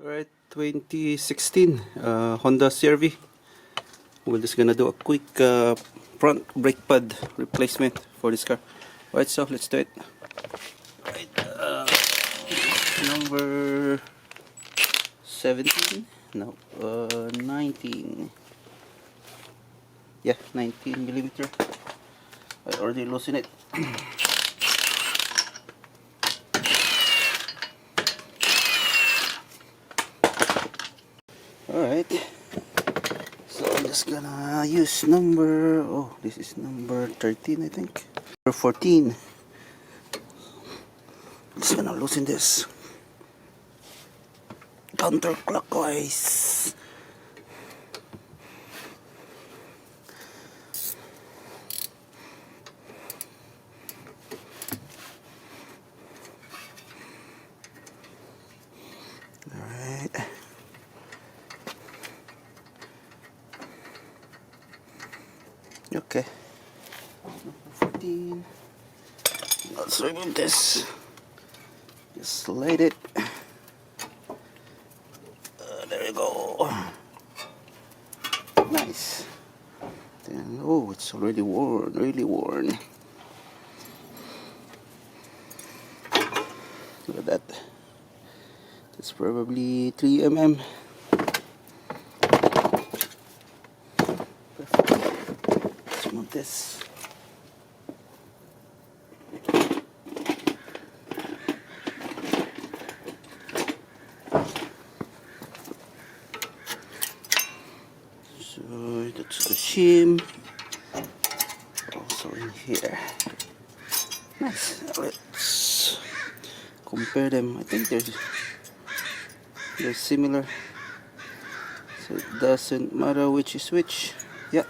Alright, 2016 Honda CR-V. We're just gonna do a quick front brake pad replacement for this car. Alright, so let's do it. Right, number 17? No, 19. Yeah, 19 millimeter. I already loosened it. Alright, so I'm just gonna use this is number 13, I think. Number 14. Just gonna loosen this counterclockwise. Alright. Okay. Number 14. Let's remove this. Just slide it. There you go. Nice. Then, oh, it's already worn, really worn. Look at that. It's probably 3 mm. Perfect. Let's move this. So that's the shim. Also in here. Nice. Let's compare them. I think they're similar, so it doesn't matter which is which. Yeah.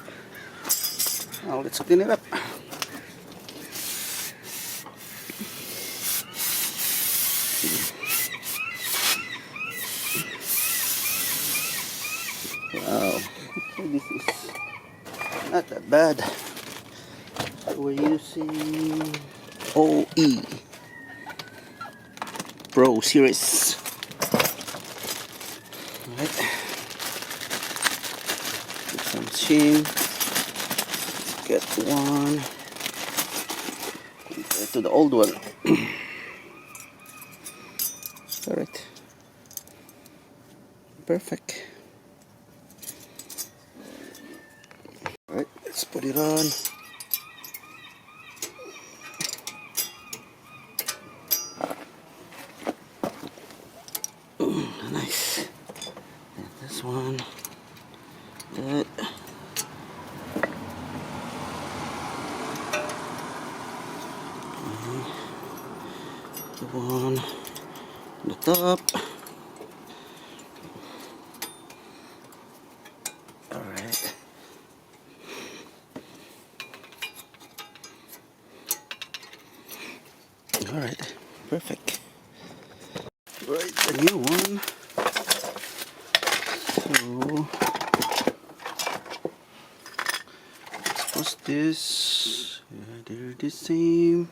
Now let's clean it up. Wow, this is not that bad. We're using OE Pro Series. Alright. Put some shim. Let's get one compared to the old one. Alright. Perfect. Alright, let's put it on. Nice. And this one. That. The one on the top. Alright. Alright, perfect. Right, the new one. So let's post this. Yeah, they're the same.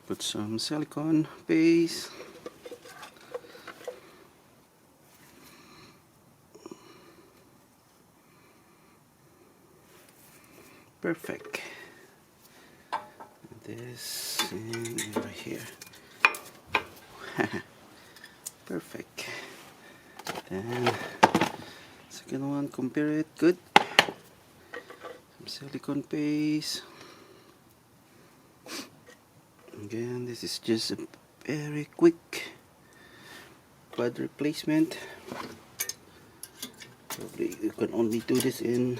Put some silicone base. Perfect. This and over here. Perfect. Then second one, compare it. Good. Some silicone paste. Again, this is just a very quick pad replacement. Probably you can only do this in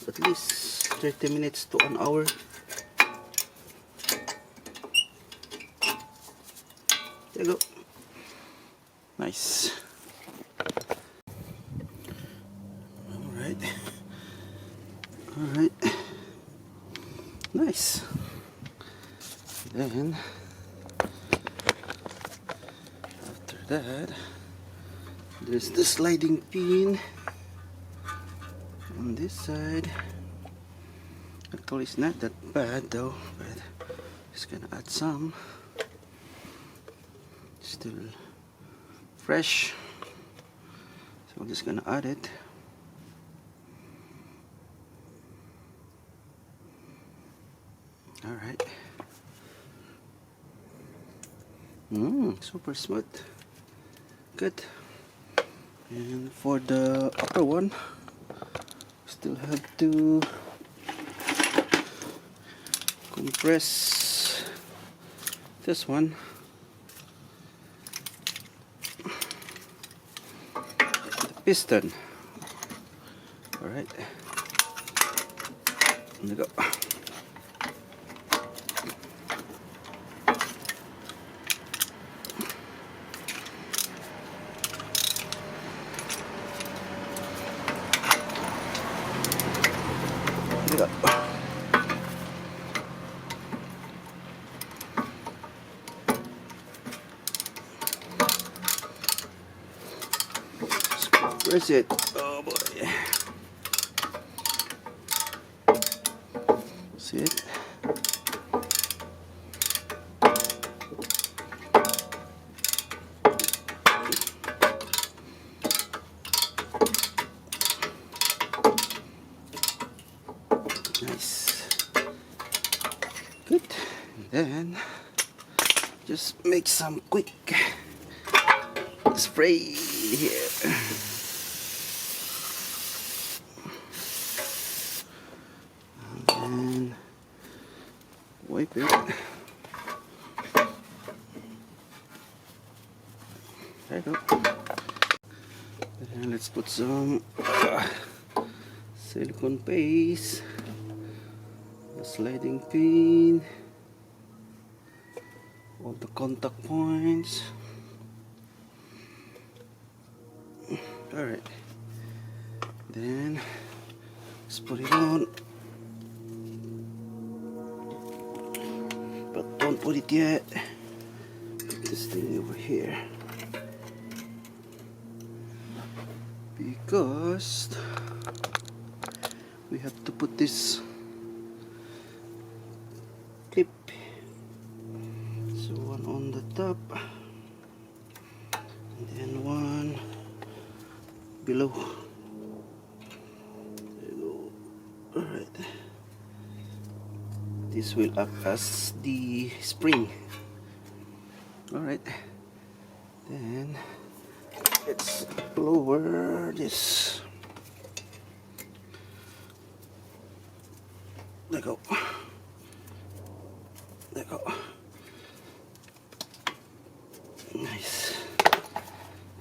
at least 30 minutes to an hour. There you go. Nice. Alright. Alright. Nice. Then after that, there's the sliding pin on this side. Actually, it's not that bad though, but just gonna add some. Still fresh, so I'm just gonna add it. All right. Super smooth. Good. And for the upper one, still have to compress this one. The piston. All right. There we go. There we go. Press it. Oh boy. See it? Nice. Good. And then just make some quick spray here. And wipe it. There you go. And let's put some silicone paste, the sliding pin, all the contact points. Alright, then let's put it on, but don't put it yet. Put this thing over here because we have to put this clip, so one on the top and then one below. There you go. Alright, this will act as the spring. Alright, then let's lower this. There you go. There you go. Nice.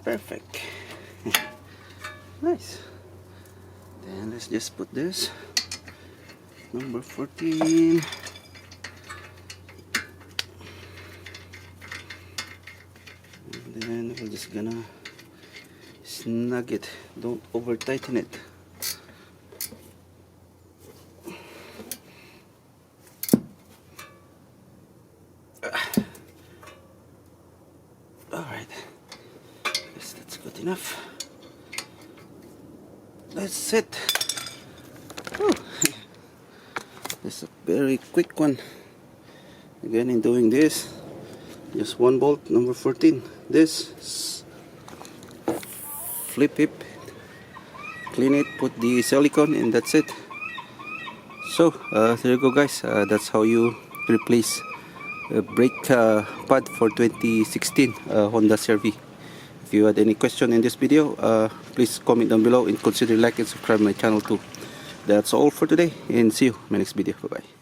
Perfect. Nice. Then let's just put this number 14. And then we're just gonna snug it. Don't over tighten it. Alright, yes, that's good enough. That's it. Oh. It's a very quick one. Again, in doing this, just one bolt, number 14. This, flip it, clean it, put the silicone, and that's it. So, there you go, guys. That's how you replace a brake pad for 2016 Honda CR-V. If you had any question in this video, please comment down below and consider like and subscribe my channel too. That's all for today, and see you in my next video. Bye bye.